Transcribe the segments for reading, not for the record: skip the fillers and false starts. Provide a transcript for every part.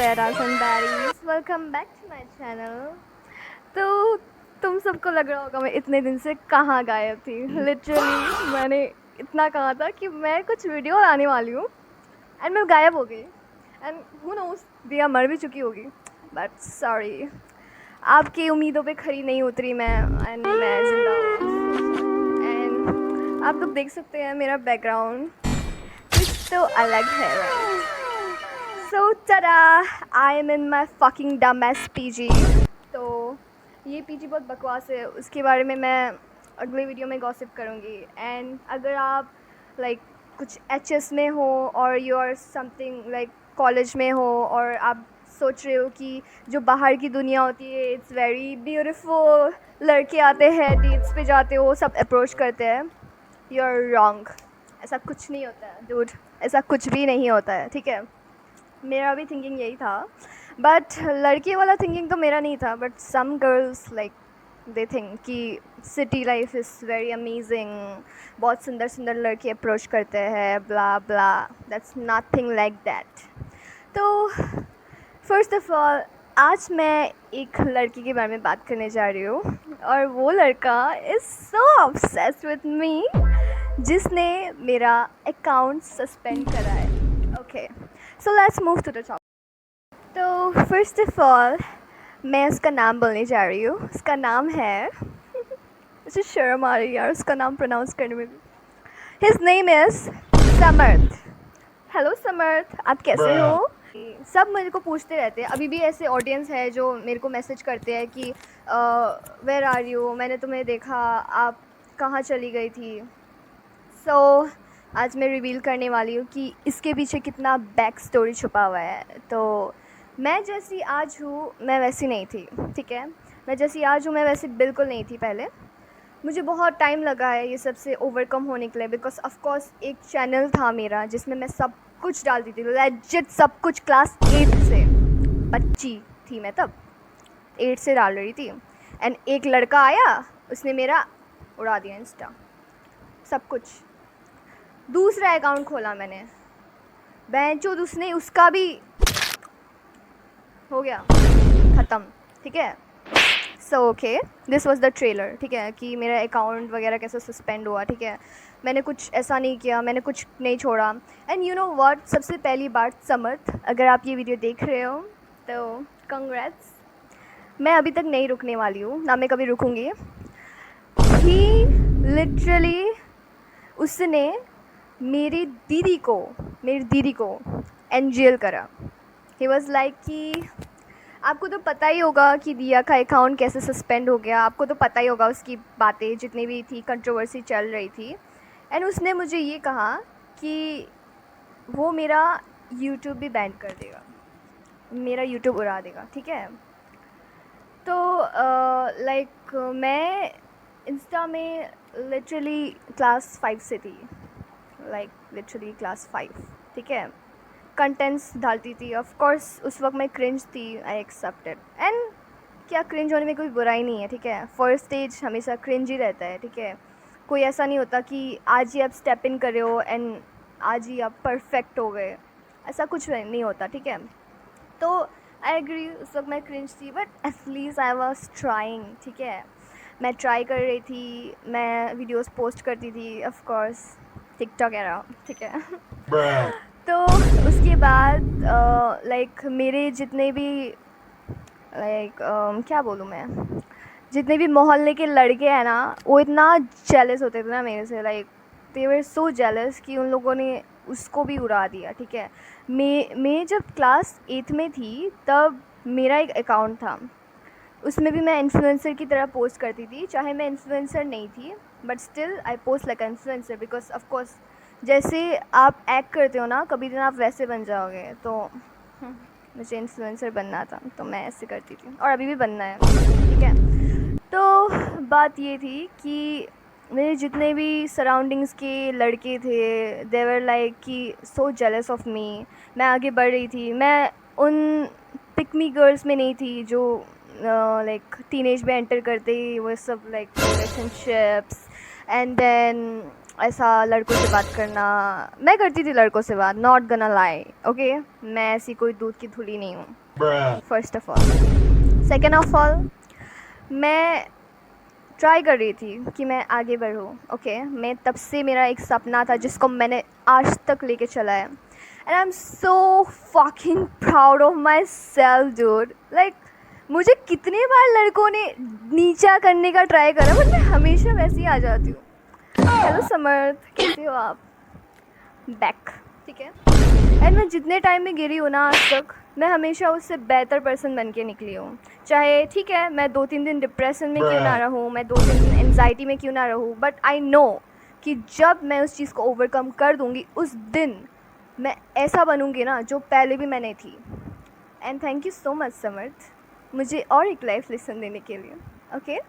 प्यारास and berries, welcome back to my channel. तो तुम सबको लग रहा होगा मैं इतने दिन से कहाँ गायब थी। लिटरली मैंने इतना कहा था कि मैं कुछ वीडियो लाने वाली हूँ एंड मैं गायब हो गई। एंड हु नोस, दिया मर भी चुकी होगी, बट सॉरी, आपकी उम्मीदों पे खरी नहीं उतरी मैं, एंड मैं जिंदा हूँ। एंड आप लोग देख सकते हैं मेरा बैकग्राउंड कुछ तो अलग है, right? So tada! I am in my fucking dumb ass PG. तो ये PG बहुत बकवास है, उसके बारे में मैं अगले वीडियो में गॉसिप करूँगी। एंड अगर आप लाइक कुछ HS में हो और you are something like college में हो और आप सोच रहे हो कि जो बाहर की दुनिया होती है इट्स वेरी ब्यूटीफुल, लड़के आते हैं, डेट्स पे जाते हो, सब अप्रोच करते हैं, यू आर रॉन्ग। ऐसा कुछ नहीं होता है डूड, ऐसा कुछ भी नहीं होता है, ठीक है? मेरा भी थिंकिंग यही था, बट लड़की वाला थिंकिंग तो मेरा नहीं था। But some girls like they think कि city life is very amazing, बहुत सुंदर सुंदर लड़के अप्रोच करते हैं, blah blah. That's nothing like that. तो फर्स्ट ऑफ ऑल आज मैं एक लड़की के बारे में बात करने जा रही हूँ, और वो लड़का is so obsessed with me जिसने मेरा अकाउंट सस्पेंड करा है। Okay, so let's move to the topic. तो फर्स्ट ऑफ ऑल मैं उसका नाम बोलने जा रही हूँ। उसका नाम है मुझे शर्म आ रही है यार उसका नाम प्रोनाउंस करने में भी। His name is Samarth. Hello Samarth, आप कैसे हो? सब मेरे को पूछते रहते हैं, अभी भी ऐसे ऑडियंस है जो मेरे को मैसेज करते हैं कि वेयर आर यू, मैंने तुम्हें देखा, आप कहाँ चली गई थी। सो आज मैं रिवील करने वाली हूँ कि इसके पीछे कितना बैक स्टोरी छुपा हुआ है। तो मैं जैसी आज हूँ मैं वैसी नहीं थी, ठीक है? मैं जैसी आज हूँ मैं वैसी बिल्कुल नहीं थी पहले। मुझे बहुत टाइम लगा है ये सब से ओवरकम होने के लिए, बिकॉज ऑफ कोर्स एक चैनल था मेरा जिसमें मैं सब कुछ डालती थी, लेजिट सब कुछ। क्लास 8 से, बच्ची थी मैं तब, 8 से डाल रही थी। एंड एक लड़का आया, उसने मेरा उड़ा दिया इंस्टा, सब कुछ। दूसरा अकाउंट खोला मैंने, बेंचोद उसने उसका भी हो गया ख़त्म, ठीक है? So okay, this was the trailer, ठीक है, कि मेरा अकाउंट वगैरह कैसे सस्पेंड हुआ, ठीक है? मैंने कुछ ऐसा नहीं किया, मैंने कुछ नहीं छोड़ा। एंड यू नो व्हाट, सबसे पहली बात समर्थ, अगर आप ये वीडियो देख रहे हो तो कंग्रेट्स। मैं अभी तक नहीं रुकने वाली हूँ, ना मैं कभी रुकूँगी। ही लिटरली उसने मेरी दीदी को एनजीएल करा। ही वॉज़ लाइक कि आपको तो पता ही होगा कि दिया का अकाउंट कैसे सस्पेंड हो गया, आपको तो पता ही होगा उसकी बातें जितनी भी थी, कंट्रोवर्सी चल रही थी। एंड उसने मुझे ये कहा कि वो मेरा यूट्यूब भी बैन कर देगा, मेरा यूट्यूब उड़ा देगा, ठीक है? तो लाइक मैं इंस्टा में लिटरली क्लास 5 से थी, लाइक लिटरली क्लास 5, ठीक है? कंटेंट्स डालती थी, ऑफ कोर्स उस वक्त मैं क्रिंज थी, आई एक्सेप्टेड। एंड क्या क्रिंज होने में कोई बुराई नहीं है, ठीक है? फर्स्ट स्टेज हमेशा क्रिंज ही रहता है, ठीक है? कोई ऐसा नहीं होता कि आज ही आप स्टेप इन कर रहे हो एंड आज ही आप परफेक्ट हो गए, ऐसा कुछ नहीं होता, ठीक है? तो आई एग्री, उस वक्त मैं क्रिंज थी, but at least I was trying, ठीक है? मैं ट्राई कर रही थी, मैं वीडियोस पोस्ट करती थी, ऑफ कोर्स टिकटॉक एरा, ठीक है? तो उसके बाद लाइक मेरे जितने भी लाइक क्या बोलूँ मैं, जितने भी मोहल्ले के लड़के हैं ना, वो इतना जेलस होते थे ना मेरे से, like they were so jealous कि उन लोगों ने उसको भी उड़ा दिया, ठीक है? मैं जब क्लास 8 में थी तब मेरा एक अकाउंट था, उसमें भी मैं इन्फ्लुएंसर की तरह पोस्ट करती थी, चाहे मैं इन्फ्लुएंसर नहीं थी, but still I post like influencer, because of course जैसे आप एक्ट करते हो ना, कभी दिन आप वैसे बन जाओगे। तो मुझे इन्फ्लुएंसर बनना था, तो मैं ऐसे करती थी, और अभी भी बनना है, ठीक है? तो बात ये थी कि मेरे जितने भी सराउंडिंग्स के लड़के थे, दे वर लाइक कि सो जेलस ऑफ मी। मैं आगे बढ़ रही थी, मैं उन पिकमी गर्ल्स में नहीं थी जो लाइक टीनेज में एंटर करते ही वो सब लाइक रिलेशनशिप्स एंड देन ऐसा लड़कों से बात करना, मैं करती थी लड़कों से बात, नॉट गना लाई, ओके। मैं ऐसी कोई दूध की धुली नहीं हूँ, first of all. Second of all, मैं ट्राई कर रही थी कि मैं आगे बढ़ूँ, ओके। मैं तब से मेरा एक सपना था जिसको मैंने आज तक लेके चला है, and I am so fucking proud of my self dude. Like मुझे कितने बार लड़कों ने नीचा करने का ट्राई करा, बट मैं हमेशा वैसे ही आ जाती हूँ। हेलो समर्थ, कैसे हो आप? बैक, ठीक है। एंड मैं जितने टाइम में गिरी हूँ ना आज तक, मैं हमेशा उससे बेहतर पर्सन बन के निकली हूँ। चाहे ठीक है मैं 2-3 दिन डिप्रेशन में क्यों ना रहूँ, मैं 2-3 दिन एनजाइटी में क्यों ना रहूँ, बट आई नो कि जब मैं उस चीज़ को ओवरकम कर दूँगी, उस दिन मैं ऐसा बनूँगी ना जो पहले भी मैं नहीं थी। And thank you so much Samarth, मुझे और एक लाइफ लेसन देने के लिए, ओके।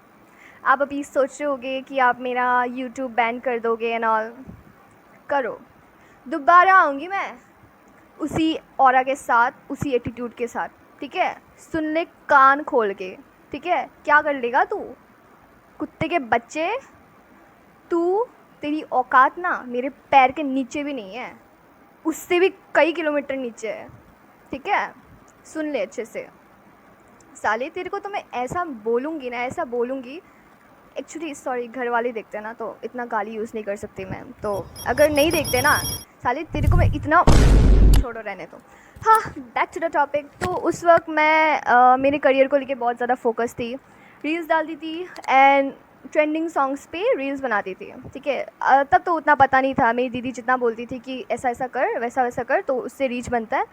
आप अभी सोच रहे होगे कि आप मेरा यूट्यूब बैन कर दोगे एंड ऑल। करो, दोबारा आऊँगी मैं उसी ऑरा के साथ, उसी एटीट्यूड के साथ, ठीक है। सुन ले कान खोल के, ठीक है। क्या कर लेगा तू, कुत्ते के बच्चे? तू, तेरी औकात ना मेरे पैर के नीचे भी नहीं है, उससे भी कई किलोमीटर नीचे है, ठीक है। सुन ले अच्छे से साले, तेरे को तो मैं ऐसा बोलूँगी ना, ऐसा बोलूँगी। एक्चुअली सॉरी, घर वाले देखते हैं ना तो इतना गाली यूज़ नहीं कर सकती मैं, तो अगर नहीं देखते ना साले, तेरे को मैं इतना, छोड़ो रहने दो। हाँ, बैक टू द टॉपिक। तो उस वक्त मैं मेरे करियर को लेके बहुत ज़्यादा फोकस थी, रील्स डालती थी एंड ट्रेंडिंग सॉन्ग्स पे रील्स बनाती थी, ठीक है। तब तो उतना पता नहीं था, मेरी दीदी जितना बोलती थी कि ऐसा ऐसा कर, वैसा वैसा कर, तो उससे रीच बनता है,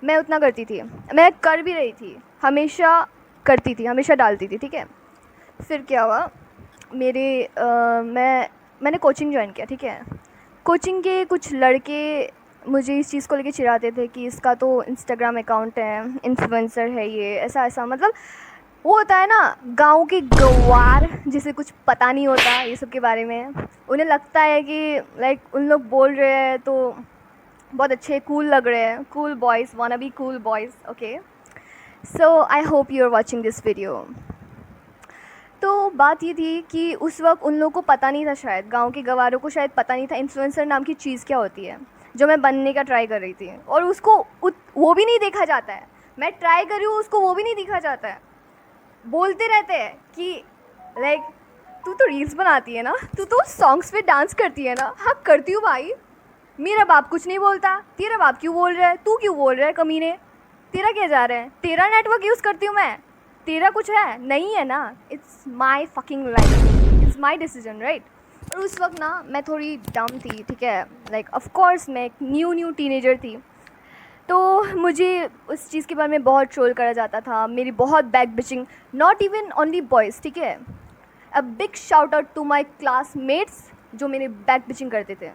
मैं उतना करती थी। मैं कर भी रही थी, हमेशा करती थी, हमेशा डालती थी, ठीक है। फिर क्या हुआ, मैंने कोचिंग ज्वाइन किया, ठीक है। कोचिंग के कुछ लड़के मुझे इस चीज़ को लेके चिढ़ाते थे कि इसका तो इंस्टाग्राम अकाउंट है, इन्फ्लुएंसर है ये, ऐसा ऐसा। मतलब वो होता है ना गांव के गंवार, जिसे कुछ पता नहीं होता ये सब के बारे में, उन्हें लगता है कि लाइक उन लोग बोल रहे हैं तो बहुत अच्छे कूल लग रहे हैं, cool boys, wanna be cool boys, okay. So I hope you are watching this video. तो बात ये थी कि उस वक्त उन लोगों को पता नहीं था, शायद गांव के गवारों को शायद पता नहीं था इन्फ्लुएंसर नाम की चीज़ क्या होती है, जो मैं बनने का ट्राई कर रही थी। और उसको वो भी नहीं देखा जाता है, मैं ट्राई कर रही हूँ उसको वो भी नहीं देखा जाता है। बोलते रहते हैं कि लाइक तू तो रील्स बनाती है ना, तू तो सॉन्ग्स पे डांस करती है ना। हाँ करती हूँ भाई, मेरा बाप कुछ नहीं बोलता, तेरा बाप क्यों बोल रहा है, तू क्यों बोल रहा है कमीने, तेरा क्या जा रहा है, तेरा नेटवर्क यूज़ करती हूँ मैं, तेरा कुछ है नहीं है ना। It's my fucking life, it's my decision, right. और उस वक्त ना मैं थोड़ी डम थी, ठीक है। लाइक ऑफ कोर्स मैं एक न्यू टीनेजर थी, तो मुझे उस चीज़ के बारे में बहुत ट्रोल करा जाता था, मेरी बहुत back bitching, not even only boys, ठीक है। A big shout out to my classmates जो मेरे बैक बिचिंग करते थे।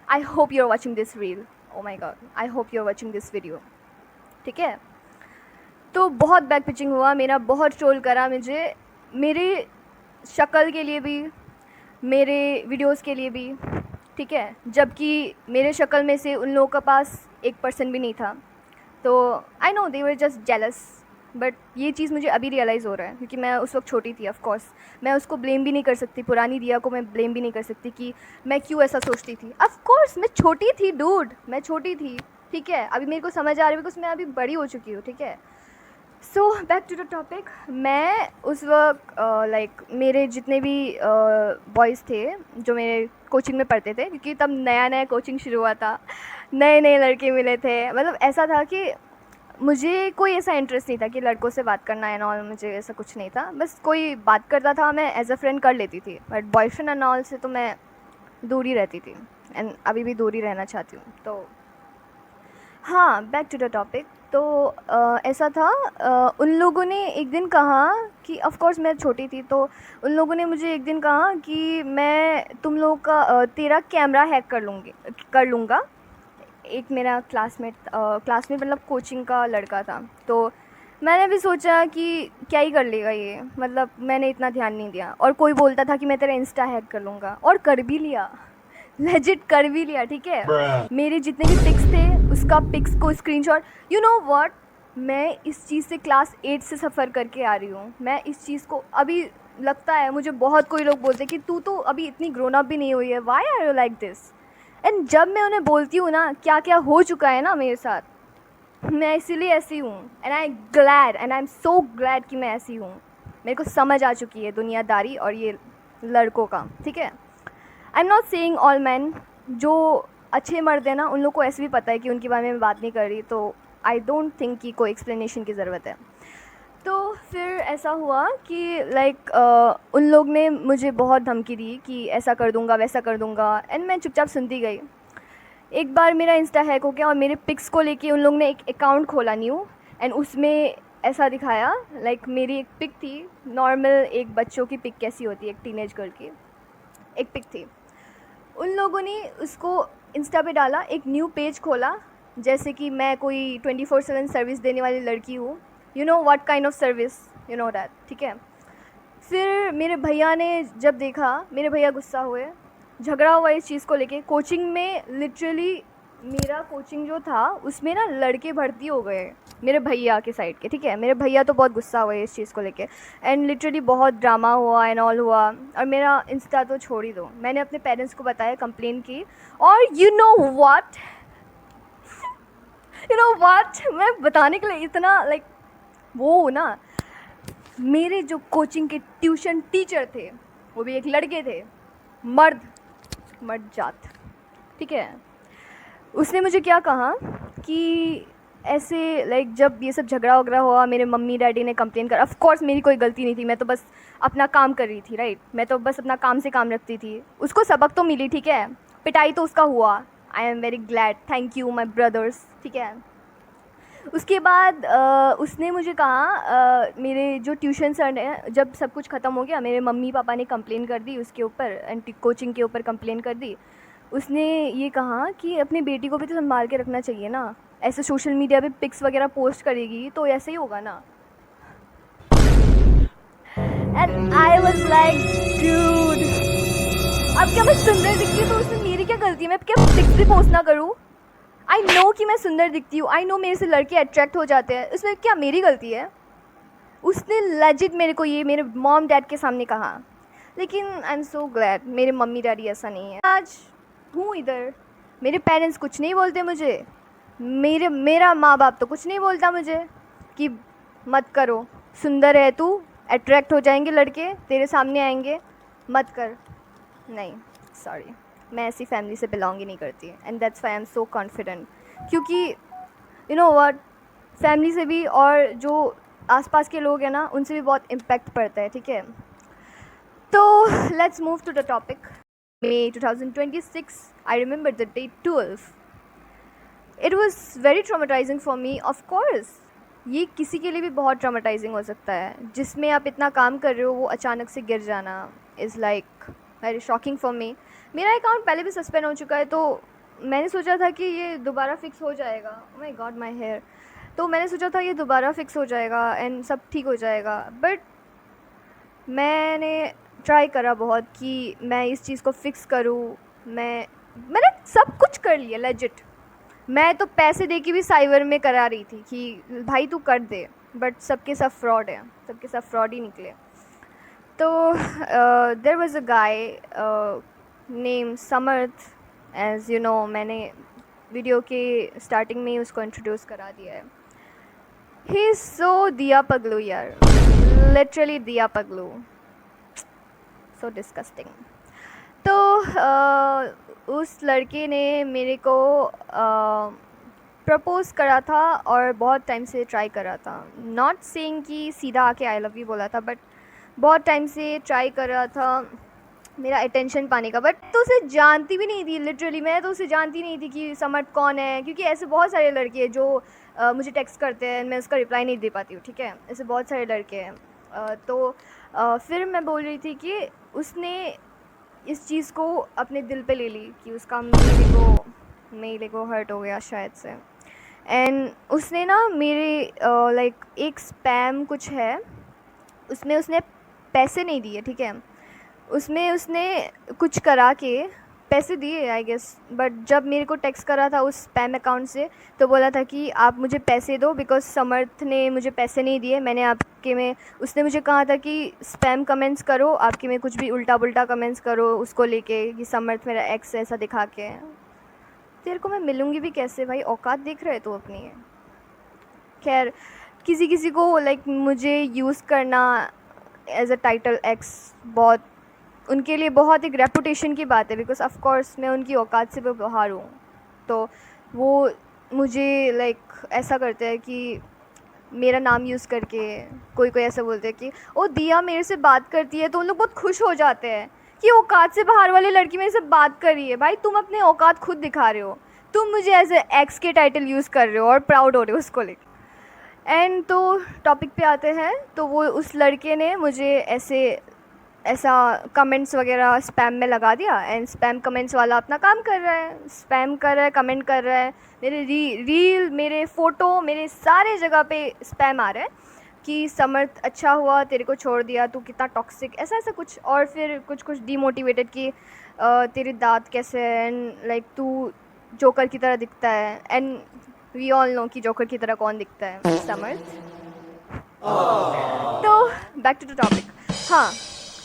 I hope you are watching this reel, oh my God, I hope you are watching this video, ठीक है। तो बहुत बैक पिचिंग हुआ, मेरा बहुत ट्रोल करा मुझे, मेरे शक्ल के लिए भी, मेरे वीडियोस के लिए भी, ठीक है। जबकि मेरे शक्ल में से उन लोगों के पास 1% भी नहीं था। तो I know they were just jealous, but ये चीज़ मुझे अभी रियलाइज़ हो रहा है क्योंकि मैं उस वक्त छोटी थी। ऑफ कोर्स मैं उसको ब्लेम भी नहीं कर सकती, पुरानी दिया को मैं ब्लेम भी नहीं कर सकती कि मैं क्यों ऐसा सोचती थी। ऑफ कोर्स मैं छोटी थी डूड, मैं छोटी थी, ठीक है। अभी मेरे को समझ आ रही है बिकॉज मैं अभी बड़ी हो चुकी हूँ, ठीक है। So back to the topic. मैं उस वक्त लाइक मेरे जितने भी बॉयज़ थे जो मेरे कोचिंग में पढ़ते थे, क्योंकि तब नया नया कोचिंग शुरू हुआ था, नए नए लड़के मिले थे। मतलब ऐसा था कि मुझे कोई ऐसा इंटरेस्ट नहीं था कि लड़कों से बात करना एंड ऑल, मुझे ऐसा कुछ नहीं था। बस कोई बात करता था मैं एज अ फ्रेंड कर लेती थी, बट बॉयफ्रेंड एंड ऑल से तो मैं दूर ही रहती थी एंड अभी भी दूर ही रहना चाहती हूँ। तो हाँ, बैक टू द टॉपिक। तो ऐसा था, उन लोगों ने एक दिन कहा कि ऑफ़ कोर्स मैं छोटी थी, तो उन लोगों ने मुझे एक दिन कहा कि मैं तुम लोग का तेरा कैमरा हैक कर लूँगा। एक मेरा क्लासमेट मतलब कोचिंग का लड़का था, तो मैंने भी सोचा कि क्या ही कर लेगा ये, मतलब मैंने इतना ध्यान नहीं दिया। और कोई बोलता था कि मैं तेरा इंस्टा हैक कर लूँगा, और कर भी लिया, लेजिट कर भी लिया, ठीक है। मेरे जितने भी पिक्स थे उसका पिक्स को स्क्रीनशॉट, यू नो व्हाट, मैं इस चीज़ से क्लास 8 से सफ़र करके आ रही हूँ। मैं इस चीज़ को अभी लगता है मुझे, बहुत कोई लोग बोलते हैं कि तू तो अभी इतनी ग्रोन अप भी नहीं हुई है, why are you like this. And जब मैं उन्हें बोलती हूँ ना क्या क्या हो चुका है ना मेरे साथ, मैं इसीलिए ऐसी हूँ, and I am so glad कि मैं ऐसी हूँ। मेरे को समझ आ चुकी है दुनियादारी और ये लड़कों का, ठीक है। I am not saying all man, जो अच्छे मर्द हैं ना उन लोग को ऐसे भी पता है कि उनके बारे में मैं बात नहीं कर रही, तो आई डोंट थिंक कि कोई एक्सप्लेनेशन की ज़रूरत है। तो फिर ऐसा हुआ कि लाइक उन लोग ने मुझे बहुत धमकी दी कि ऐसा कर दूंगा वैसा कर दूंगा, एंड मैं चुपचाप सुनती गई। एक बार मेरा इंस्टा हैक हो गया और मेरे पिक्स को लेके उन लोग ने एक अकाउंट खोला न्यू, एंड उसमें ऐसा दिखाया लाइक मेरी एक पिक थी, नॉर्मल एक बच्चों की पिक कैसी होती है, एक टीनेज गर्ल की एक पिक थी। उन लोगों ने उसको इंस्टा पे डाला, एक न्यू पेज खोला, जैसे कि मैं कोई 24/7 सर्विस देने वाली लड़की हूँ, you know what kind of service, you know that, ठीक है। फिर मेरे भैया ने जब देखा, मेरे भैया गुस्सा हुए, झगड़ा हुआ इस चीज़ को लेके। कोचिंग में लिटरली मेरा कोचिंग जो था उसमें ना लड़के भर्ती हो गए मेरे भैया के साइड के, ठीक है। मेरे भैया तो बहुत गुस्सा हुए इस चीज़ को लेके, एंड लिटरली बहुत ड्रामा हुआ एंड ऑल हुआ। और मेरा इंस्टा तो छोड़ ही दो, मैंने अपने पेरेंट्स को बताया, कंप्लेन की। और यू नो व्हाट मैं बताने के लिए इतना लाइक वो ना, मेरे जो कोचिंग के ट्यूशन टीचर थे वो भी एक लड़के थे, मर्द जात, ठीक है। उसने मुझे क्या कहा कि ऐसे लाइक जब ये सब झगड़ा वगड़ा हुआ, मेरे मम्मी डैडी ने कंप्लेन कर, ऑफ कोर्स मेरी कोई गलती नहीं थी, मैं तो बस अपना काम कर रही थी, राइट। मैं तो बस अपना काम से काम रखती थी। उसको सबक तो मिली, ठीक है, पिटाई तो उसका हुआ। I am very glad, thank you my brothers, ठीक है। उसके बाद उसने मुझे कहा, मेरे जो ट्यूशन सर ने, जब सब कुछ ख़त्म हो गया, मेरे मम्मी पापा ने कंप्लेन कर दी उसके ऊपर, एंटी कोचिंग के ऊपर कंप्लेन कर दी। उसने ये कहा कि अपनी बेटी को भी तो संभाल के रखना चाहिए ना, ऐसे सोशल मीडिया पे पिक्स वगैरह पोस्ट करेगी तो ऐसे ही होगा ना। And I was like dude, अब क्या मैं सुंदर दिखती हूँ तो उसमें मेरी क्या गलती है, मैं क्या पिक्स भी पोस्ट ना करूँ। आई नो कि मैं सुंदर दिखती हूँ, आई नो मेरे से लड़के अट्रैक्ट हो जाते हैं, इसमें क्या मेरी गलती है। उसने लेजिट मेरे को ये मेरे मॉम डैड के सामने कहा। लेकिन आई एम सो ग्लैड मेरे मम्मी डैडी ऐसा नहीं है। आज हूँ इधर, मेरे पेरेंट्स कुछ नहीं बोलते मुझे, मेरा माँ बाप तो कुछ नहीं बोलता मुझे कि मत करो, सुंदर है तू, अट्रैक्ट हो जाएंगे लड़के तेरे सामने आएंगे, मत कर। नहीं, सॉरी, मैं ऐसी फैमिली से बिलोंग ही नहीं करती, and that's why I am so confident. क्योंकि यू नो व्हाट, फैमिली से भी और जो आसपास के लोग हैं ना उनसे भी बहुत इम्पैक्ट पड़ता है, ठीक है। तो let's move to the topic. May 2026, I remember the day 12. It was very traumatizing for me, of course. ये किसी के लिए भी बहुत ट्रामेटाइजिंग हो सकता है, जिसमें आप इतना काम कर रहे हो वो अचानक से गिर जाना is like very shocking for me. मेरा अकाउंट पहले भी सस्पेंड हो चुका है, तो मैंने सोचा था कि ये दोबारा फिक्स हो जाएगा। Oh my God, my hair. तो मैंने सोचा था ये दोबारा फिक्स हो जाएगा एंड सब ठीक हो जाएगा, बट मैंने ट्राई करा बहुत कि मैं इस चीज़ को फिक्स करूँ। मैंने सब कुछ कर लिया लेजिट। मैं तो पैसे दे के भी साइबर में करा रही थी कि भाई तू कर दे, बट सबके सब फ्रॉड है, सबके सब फ्रॉड ही निकले। तो there was a guy name Samarth, as you know, मैंने वीडियो के स्टार्टिंग में ही उसको इंट्रोड्यूस करा दिया है। ही इज़ सो दिया पगलू यार, लिटरली दिया पगलू, सो डिस्कस्टिंग। तो उस लड़के ने मेरे को प्रपोज़ करा था और बहुत टाइम से ट्राई करा था। नॉट सेइंग कि सीधा आके आई लव यू बोला था, बट बहुत टाइम से ट्राई कर रहा था मेरा अटेंशन पाने का। बट तो उसे जानती भी नहीं थी, लिटरली मैं तो उसे जानती नहीं थी कि समर्थ कौन है, क्योंकि ऐसे बहुत सारे लड़के हैं जो मुझे टेक्स्ट करते हैं, मैं उसका रिप्लाई नहीं दे पाती हूँ, ठीक है। ऐसे बहुत सारे लड़के हैं। तो फिर मैं बोल रही थी कि उसने इस चीज़ को अपने दिल पे ले ली कि उसका मेरे को हर्ट हो गया शायद से। एंड उसने ना मेरे लाइक एक स्पैम कुछ है, उसमें उसने पैसे नहीं दिए, ठीक है। उसमें उसने कुछ करा के पैसे दिए आई गेस, बट जब मेरे को टेक्स्ट करा था उस स्पैम अकाउंट से तो बोला था कि आप मुझे पैसे दो, बिकॉज समर्थ ने मुझे पैसे नहीं दिए। मैंने आपके में, उसने मुझे कहा था कि स्पैम कमेंट्स करो, आपके में कुछ भी उल्टा पुल्टा कमेंट्स करो उसको लेके कि समर्थ मेरा एक्स ऐसा दिखा के। तेरे को मैं मिलूँगी भी कैसे भाई, औकात देख रहे तो अपनी है। खैर, किसी किसी को लाइक मुझे यूज़ करना एज अ टाइटल एक्स बहुत, उनके लिए बहुत एक रेपुटेशन की बात है, बिकॉज ऑफ कोर्स मैं उनकी औकात से बाहर हूँ। तो वो मुझे लाइक ऐसा करते हैं कि मेरा नाम यूज़ करके कोई कोई ऐसा बोलते हैं कि ओ दिया मेरे से बात करती है, तो उन लोग बहुत खुश हो जाते हैं कि औकात से बाहर वाली लड़की मेरे से बात कर रही है। भाई तुम अपने औकात खुद दिखा रहे हो, तुम मुझे एज ए एक्स के टाइटल यूज़ कर रहे हो और प्राउड हो रहे हो उसको लेकर। एंड तो टॉपिक पे आते हैं, तो वो उस लड़के ने मुझे ऐसा कमेंट्स वगैरह स्पैम में लगा दिया। एंड स्पैम कमेंट्स वाला अपना काम कर रहा है, स्पैम कर रहा है, कमेंट कर रहा है, मेरे रील, मेरे फ़ोटो, मेरे सारे जगह पे स्पैम आ रहा है कि समर्थ अच्छा हुआ तेरे को छोड़ दिया, तू कितना टॉक्सिक, ऐसा ऐसा कुछ। और फिर कुछ कुछ डीमोटिवेटेड कि तेरे दांत कैसे हैं, एंड लाइक तू जोकर की तरह दिखता है। एंड वी ऑल नो कि जोकर की तरह कौन दिखता है, समर्थ। तो बैक टू द टॉपिक। हाँ,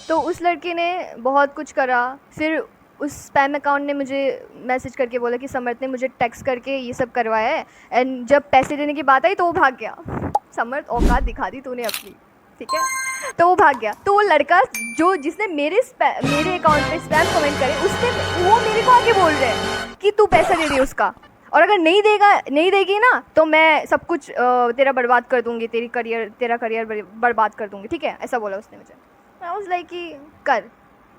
तो उस लड़के ने बहुत कुछ करा। फिर उस स्पैम अकाउंट ने मुझे मैसेज करके बोला कि समर्थ ने मुझे टेक्स्ट करके ये सब करवाया है। एंड जब पैसे देने की बात आई तो वो भाग गया। समर्थ औकात दिखा दी तूने अपनी, ठीक है, तो वो भाग गया। तो वो लड़का जो जिसने मेरे अकाउंट पे स्पैम कमेंट करे, उसने वो मेरे को आके बोल रहे हैं कि तू पैसा दे रही है उसका, और अगर नहीं देगी ना तो मैं सब कुछ तेरा बर्बाद कर दूँगी, तेरा करियर बर्बाद कर दूँगी, ठीक है, ऐसा बोला उसने मुझे। आई वाज लाइक कि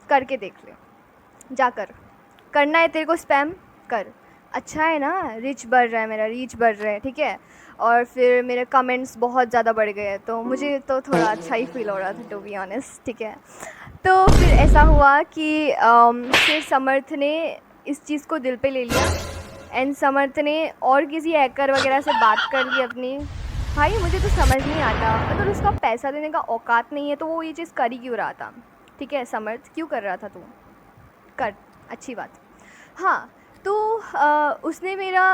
करके देख ले, जाकर करना है तेरे को स्पैम कर, अच्छा है ना, रीच बढ़ रहा है, मेरा रीच बढ़ रहा है, ठीक है। और फिर मेरे कमेंट्स बहुत ज़्यादा बढ़ गए, तो मुझे तो थोड़ा अच्छा ही फील हो रहा था टू बी ऑनेस्ट, ठीक है। तो फिर ऐसा हुआ कि फिर समर्थ ने इस चीज़ को दिल पे ले लिया। एंड समर्थ ने और किसी हैकर वगैरह से बात कर ली अपनी। भाई मुझे तो समझ नहीं आता, अगर उसका पैसा देने का औकात नहीं है तो वो ये चीज़ कर ही क्यों रहा था, ठीक है। समर्थ क्यों कर रहा था तू, कर, अच्छी बात। हाँ, तो उसने मेरा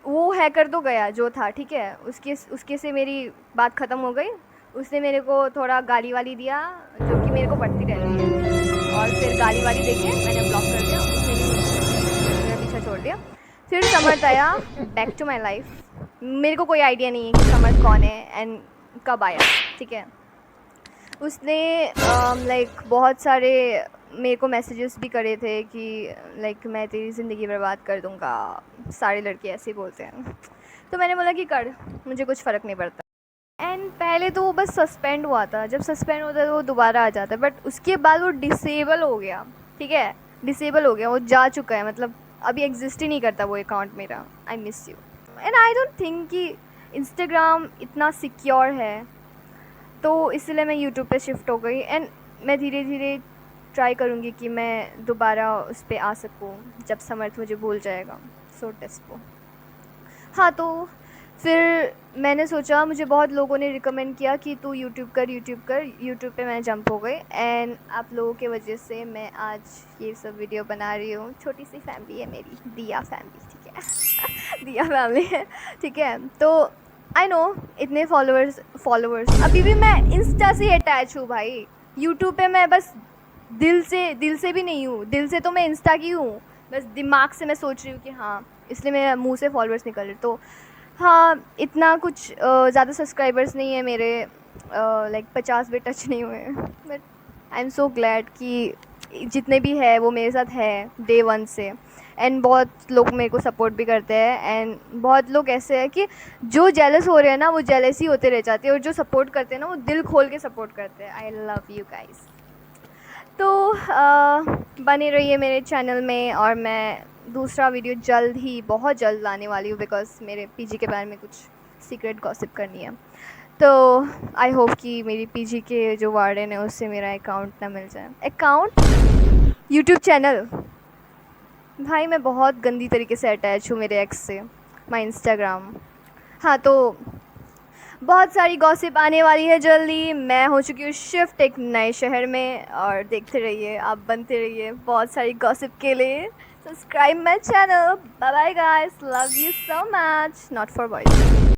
वो हैकर तो गया जो था, ठीक है, उसके से मेरी बात ख़त्म हो गई। उसने मेरे को थोड़ा गाली वाली दिया जो कि मेरे को पड़ती रहती है, और फिर गाली वाली देके मैंने ब्लॉक कर दिया, उसने भी मेरा पीछा छोड़ दिया। फिर समर्थ आया बैक टू माई लाइफ। मेरे को कोई आइडिया नहीं है कि समर्थ कौन है एंड कब आया, ठीक है। उसने लाइक बहुत सारे मेरे को मैसेजेस भी करे थे कि लाइक मैं तेरी ज़िंदगी बर्बाद कर दूँगा, सारे लड़के ऐसे ही बोलते हैं। तो मैंने बोला कि कर, मुझे कुछ फ़र्क नहीं पड़ता। एंड पहले तो वो बस सस्पेंड हुआ था, जब सस्पेंड होता है तो वो दोबारा आ जाता है, बट उसके बाद वो डिसेबल हो गया, ठीक है, डिसेबल हो गया, वो जा चुका है, मतलब अभी एग्जिस्ट ही नहीं करता वो अकाउंट मेरा। I miss you. And I don't think कि इंस्टाग्राम इतना सिक्योर है, तो इसलिए मैं यूट्यूब पे शिफ्ट हो गई। एंड मैं धीरे धीरे ट्राई करूँगी कि मैं दोबारा उस पर आ सकूँ जब समर्थ मुझे भूल जाएगा। सो टेस्पो। हाँ, तो फिर मैंने सोचा, मुझे बहुत लोगों ने रिकमेंड किया कि तू यूट्यूब कर, यूट्यूब पे मैं जंप हो गई। एंड आप लोगों के वजह से मैं आज ये सब वीडियो बना रही हूँ। छोटी सी फैमिली है मेरी, दिया फैमिली, ठीक है दिया फैमिली है, ठीक है। तो आई नो इतने फॉलोअर्स अभी भी मैं इंस्टा से अटैच हूँ भाई। यूट्यूब पे मैं बस दिल से भी नहीं हूँ, दिल से तो मैं इंस्टा की हूँ, बस दिमाग से मैं सोच रही हूँ कि हाँ, इसलिए मेरे मुंह से फॉलोअर्स निकल रहे। तो हाँ, इतना कुछ ज़्यादा सब्सक्राइबर्स नहीं है मेरे, लाइक 50 भी टच नहीं हुए, but I am so glad कि जितने भी है वो मेरे साथ है डे 1 से। एंड बहुत लोग मेरे को सपोर्ट भी करते हैं, एंड बहुत लोग ऐसे हैं कि जो जेलस हो रहे हैं ना वो जेलस ही होते रह जाते हैं, और जो सपोर्ट करते हैं ना वो दिल खोल के सपोर्ट करते हैं। I love you guys. तो बने रहिए मेरे चैनल में, और मैं दूसरा वीडियो जल्द ही, बहुत जल्द लाने वाली हूँ, बिकॉज मेरे पीजी के बारे में कुछ सीक्रेट गॉसिप करनी है। तो आई होप कि मेरी पीजी के जो वार्डन है उससे मेरा अकाउंट ना मिल जाए। अकाउंट, यूट्यूब चैनल, भाई मैं बहुत गंदी तरीके से अटैच हूँ मेरे एक्स से, माई इंस्टाग्राम। हाँ, तो बहुत सारी गॉसिप आने वाली है जल्दी। मैं हो चुकी हूँ शिफ्ट एक नए शहर में, और देखते रहिए, आप बनते रहिए बहुत सारी गॉसिप के लिए। Subscribe my channel. Bye bye guys, love you so much. Not for boys.